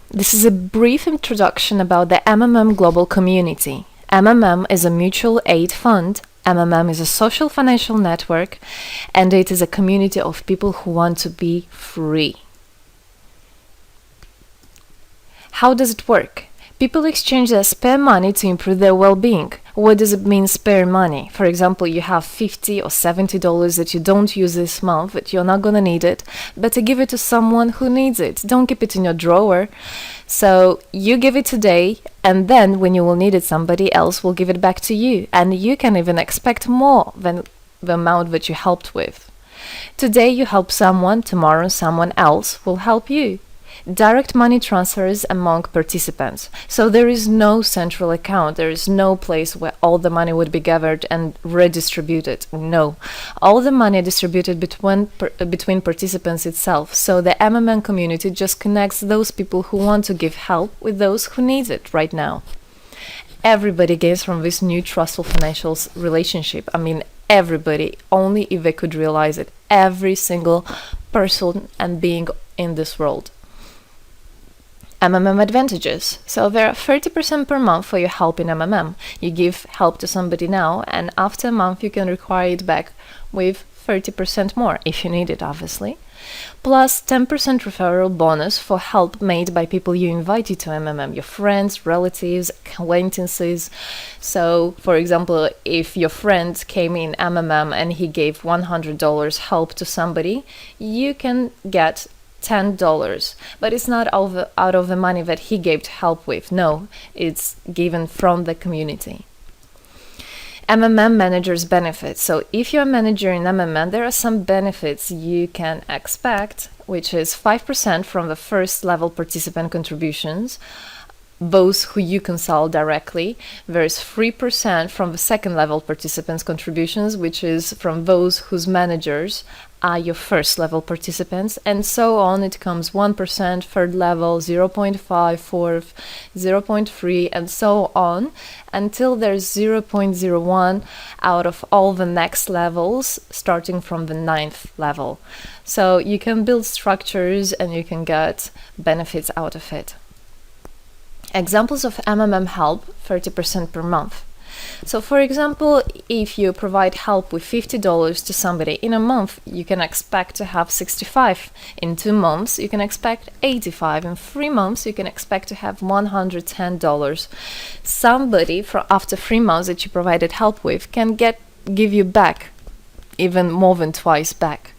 This is a brief introduction about the MMM global community. MMM is a mutual aid fund. MMM is a social financial network, and it is a community of people who want to be free. How does it work? People exchange their spare money to improve their well-being. What does it mean, spare money? For example, you have $50 or $70 that you don't use this month, but you're not gonna need it. Better give it to someone who needs it. Don't keep it in your drawer. So you give it today, and then when you will need it, somebody else will give it back to you. And you can even expect more than the amount that you helped with. Today you help someone, tomorrow someone else will help you. Direct money transfers among participants. So there is no central account. There is no place where all the money would be gathered and redistributed. No. All the money distributed between participants itself. So the MMM community just connects those people who want to give help with those who need it right now. Everybody gains from this new trustful financial relationship. I mean, everybody, only if they could realize it. Every single person and being in this world. MMM advantages. So there are 30% per month for your help in MMM. You give help to somebody now, and after a month you can require it back with 30% more, if you need it, obviously. Plus 10% referral bonus for help made by people you invited to MMM, your friends, relatives, acquaintances. So, for example, if your friend came in MMM and he gave $100 help to somebody, you can get $10, but it's not out of the money that he gave help with. No, it's given from the community. MMM managers benefits. So if you're a manager in MMM, there are some benefits you can expect, which is 5% from the first level participant contributions, those who you consult directly. There's 3% from the second level participants contributions, which is from those whose managers are your first level participants, and so on. It comes 1%, third level, 0.5, fourth, 0.3, and so on, until there's 0.01 out of all the next levels, starting from the 9th level. So you can build structures and you can get benefits out of it. Examples of MMM help, 30% per month. So for example, if you provide help with $50 to somebody in a month, you can expect to have 65. In 2 months, you can expect 85. In 3 months, you can expect to have $110. Somebody after 3 months that you provided help with can give you back even more than twice back.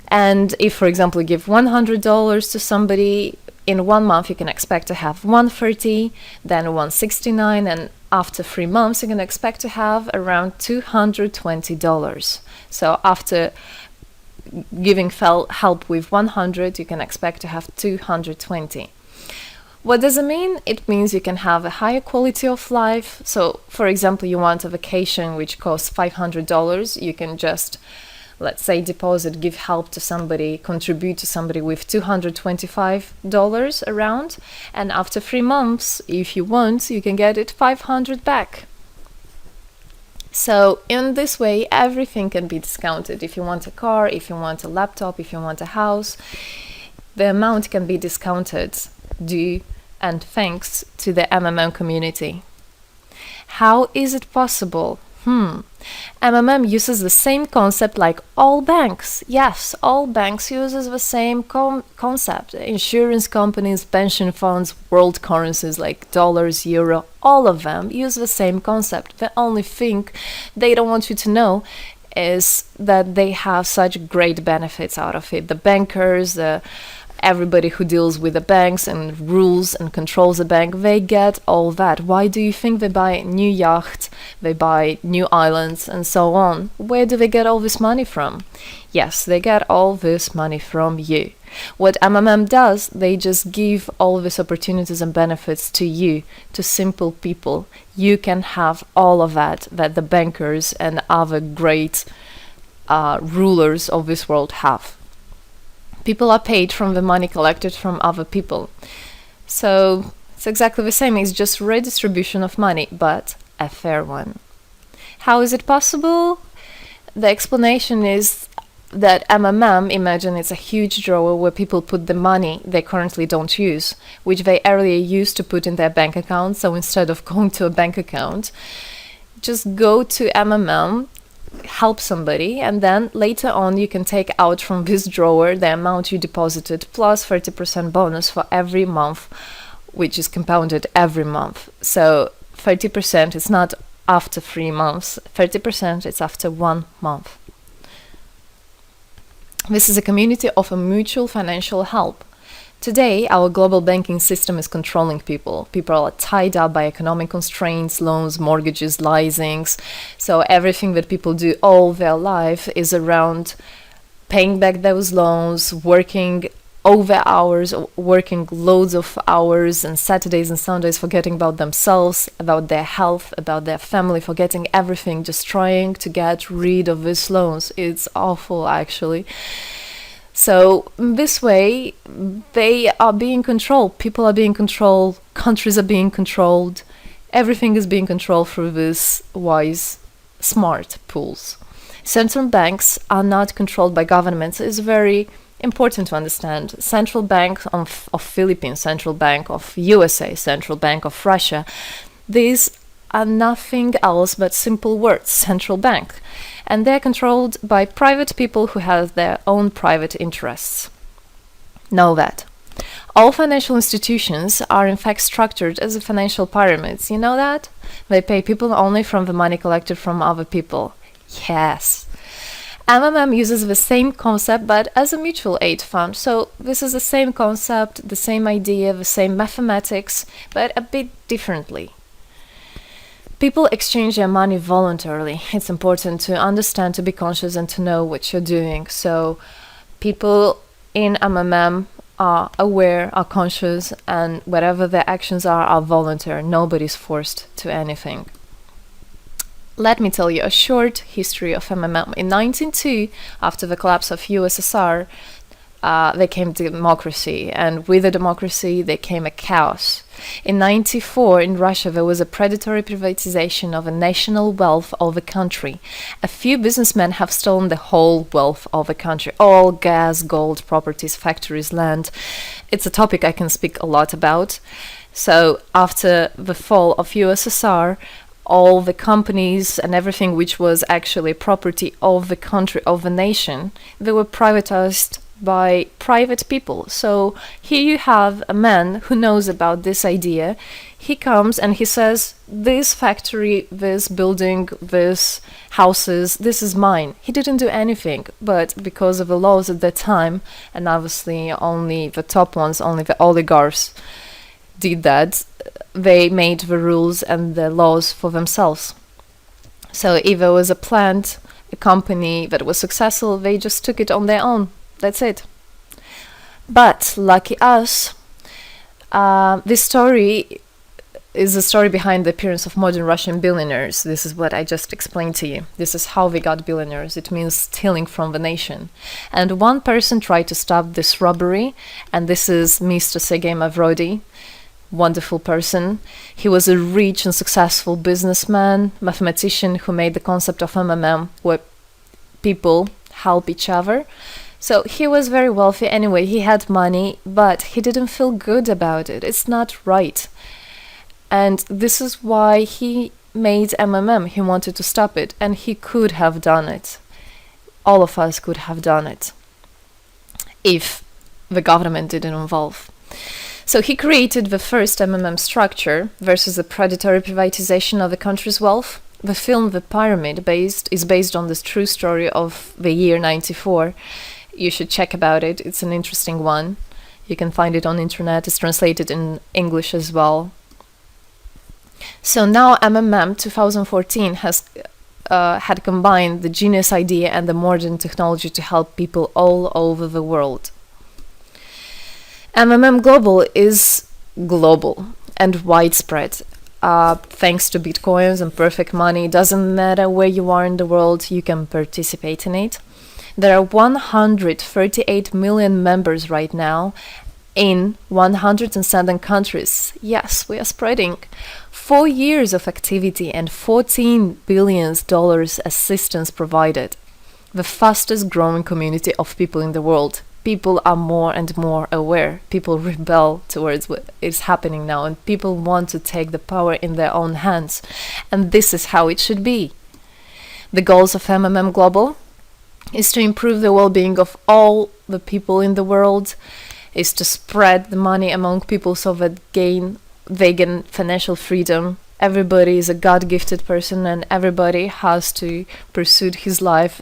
And if, for example, you give $100 to somebody, in 1 month you can expect to have $130, then $169, and after 3 months you can expect to have around $220. So after giving help with 100, you can expect to have 220. What does it mean? It means you can have a higher quality of life. So for example, you want a vacation which costs $500, you can just, let's say, deposit, give help to somebody, contribute to somebody with $225 around, and after 3 months, if you want, you can get it $500 back. So in this way, everything can be discounted. If you want a car, if you want a laptop, if you want a house, the amount can be discounted due and thanks to the MMM community. How is it possible? MMM uses the same concept like all banks. Yes, all banks uses the same concept. Insurance companies, pension funds, world currencies like dollars, euro, all of them use the same concept. The only thing they don't want you to know is that they have such great benefits out of it. The bankers, everybody who deals with the banks and rules and controls the bank, they get all that. Why do you think they buy new yachts, they buy new islands, and so on? Where do they get all this money from? Yes, they get all this money from you. What MMM does, they just give all these opportunities and benefits to you, to simple people. You can have all of that the bankers and other great rulers of this world have. People are paid from the money collected from other people. So it's exactly the same. It's just redistribution of money, but a fair one. How is it possible? The explanation is that MMM, imagine it's a huge drawer where people put the money they currently don't use, which they earlier used to put in their bank account. So instead of going to a bank account, just go to MMM, help somebody, and then later on you can take out from this drawer the amount you deposited plus 30% bonus for every month, which is compounded every month. So 30% is not after 3 months, 30% is after 1 month. This is a community of a mutual financial help. Today, our global banking system is controlling people. People are tied up by economic constraints, loans, mortgages, leasings. So everything that people do all their life is around paying back those loans, working over hours, working loads of hours and Saturdays and Sundays, forgetting about themselves, about their health, about their family, forgetting everything, just trying to get rid of these loans. It's awful, actually. So this way, they are being controlled. People are being controlled. Countries are being controlled. Everything is being controlled through these wise, smart pools. Central banks are not controlled by governments. It's very important to understand. Central Bank of Philippines, Central Bank of USA, Central Bank of Russia. These are nothing else but simple words, central bank. And they're controlled by private people who have their own private interests. Know that. All financial institutions are in fact structured as financial pyramids. You know that? They pay people only from the money collected from other people. Yes. MMM uses the same concept but as a mutual aid fund. So this is the same concept, the same idea, the same mathematics, but a bit differently. People exchange their money voluntarily. It's important to understand, to be conscious, and to know what you're doing. So people in MMM are aware, are conscious, and whatever their actions are voluntary. Nobody's forced to anything. Let me tell you a short history of MMM. In 1902, after the collapse of USSR, there came democracy, and with the democracy there came a chaos. In 1994, in Russia, there was a predatory privatization of a national wealth of the country. A few businessmen have stolen the whole wealth of the country, all gas, gold, properties, factories, land. It's a topic I can speak a lot about. So after the fall of USSR, all the companies and everything which was actually property of the country, of the nation, they were privatized by private people. So here you have a man who knows about this idea. He comes and he says, this factory, this building, this houses, this is mine. He didn't do anything, but because of the laws at that time, and obviously only the top ones, only the oligarchs did that, they made the rules and the laws for themselves. So if there was a plant, a company that was successful, they just took it on their own. That's it. But lucky us, this story is the story behind the appearance of modern Russian billionaires. This is what I just explained to you. This is how they got billionaires. It means stealing from the nation. And one person tried to stop this robbery, and this is Mr. Sergei Mavrodi. Wonderful person. He was a rich and successful businessman, mathematician who made the concept of MMM, where people help each other. So he was very wealthy anyway, he had money, but he didn't feel good about it. It's not right. And this is why he made MMM. He wanted to stop it, and he could have done it. All of us could have done it if the government didn't involve. So he created the first MMM structure versus the predatory privatization of the country's wealth. The film The Pyramid is based on this true story of the year 94. You should check about it. It's an interesting one. You can find it on the internet. It's translated in English as well. So now MMM 2014 has had combined the genius idea and the modern technology to help people all over the world. MMM Global is global and widespread. Thanks to Bitcoins and perfect money, doesn't matter where you are in the world, you can participate in it. There are 138 million members right now in 107 countries. Yes, we are spreading. 4 years of activity and $14 billion assistance provided. the fastest growing community of people in the world. People are more and more aware. People rebel towards what is happening now, and people want to take the power in their own hands. And this is how it should be. The goals of MMM Global is to improve the well-being of all the people in the world, is to spread the money among people so that they gain financial freedom. Everybody is a God-gifted person, and everybody has to pursue his life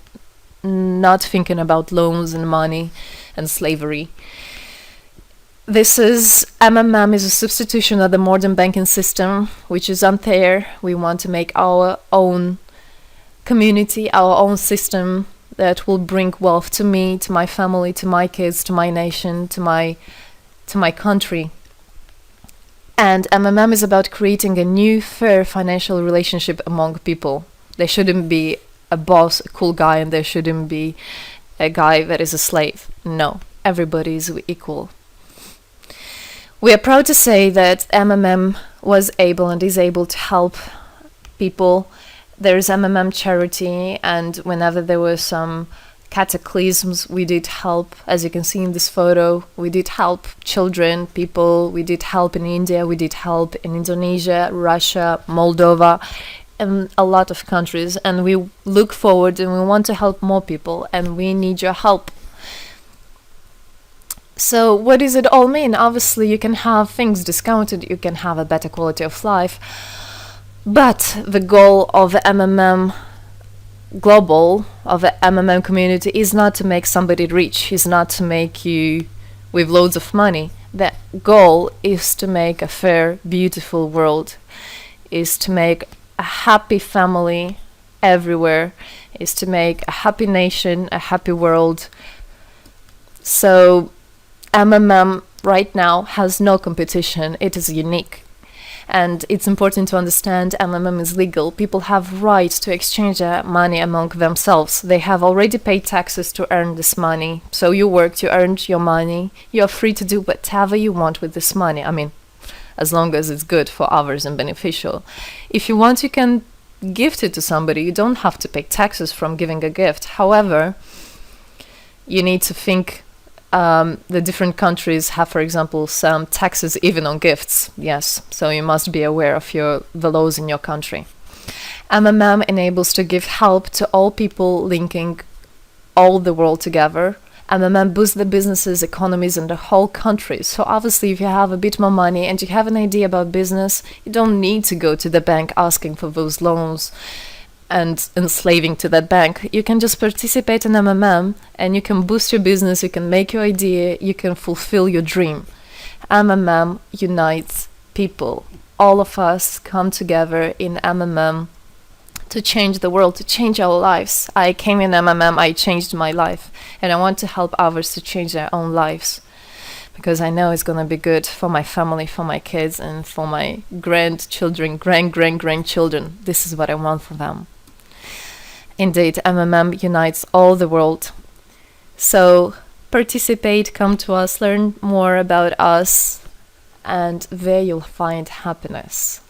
not thinking about loans and money and slavery. This is MMM is a substitution of the modern banking system, which is unfair. We want to make our own community, our own system that will bring wealth to me, to my family, to my kids, to my nation, to my country. And MMM is about creating a new, fair financial relationship among people. There shouldn't be a boss, a cool guy, and there shouldn't be a guy that is a slave. No, everybody is equal. We are proud to say that MMM was able and is able to help people. There is MMM charity, and whenever there were some cataclysms, we did help. As you can see in this photo, we did help children, people. We did help in India, we did help in Indonesia, Russia, Moldova, and a lot of countries. And we look forward and we want to help more people, and we need your help. So what does it all mean? Obviously, you can have things discounted, you can have a better quality of life. But the goal of the MMM Global, of the MMM community, is not to make somebody rich, is not to make you with loads of money. The goal is to make a fair, beautiful world, is to make a happy family everywhere, is to make a happy nation, a happy world. So MMM right now has no competition, it is unique. And it's important to understand MMM is legal. People have right to exchange their money among themselves. They have already paid taxes to earn this money. So you worked, you earned your money. You're free to do whatever you want with this money. I mean, as long as it's good for others and beneficial. If you want, you can gift it to somebody. You don't have to pay taxes from giving a gift. However, you need to think the different countries have, for example, some taxes even on gifts. Yes, so you must be aware of the laws in your country. MMM enables to give help to all people, linking all the world together. MMM boosts the businesses, economies, and the whole country. So obviously, if you have a bit more money and you have an idea about business, you don't need to go to the bank asking for those loans and enslaving to that bank. You can just participate in MMM and you can boost your business, you can make your idea, you can fulfill your dream. MMM unites people. All of us come together in MMM to change the world, to change our lives. I came in MMM, I changed my life, and I want to help others to change their own lives, because I know it's going to be good for my family, for my kids, and for my grandchildren, grandchildren. This is what I want for them. Indeed, MMM unites all the world. So participate, come to us, learn more about us, and there you'll find happiness.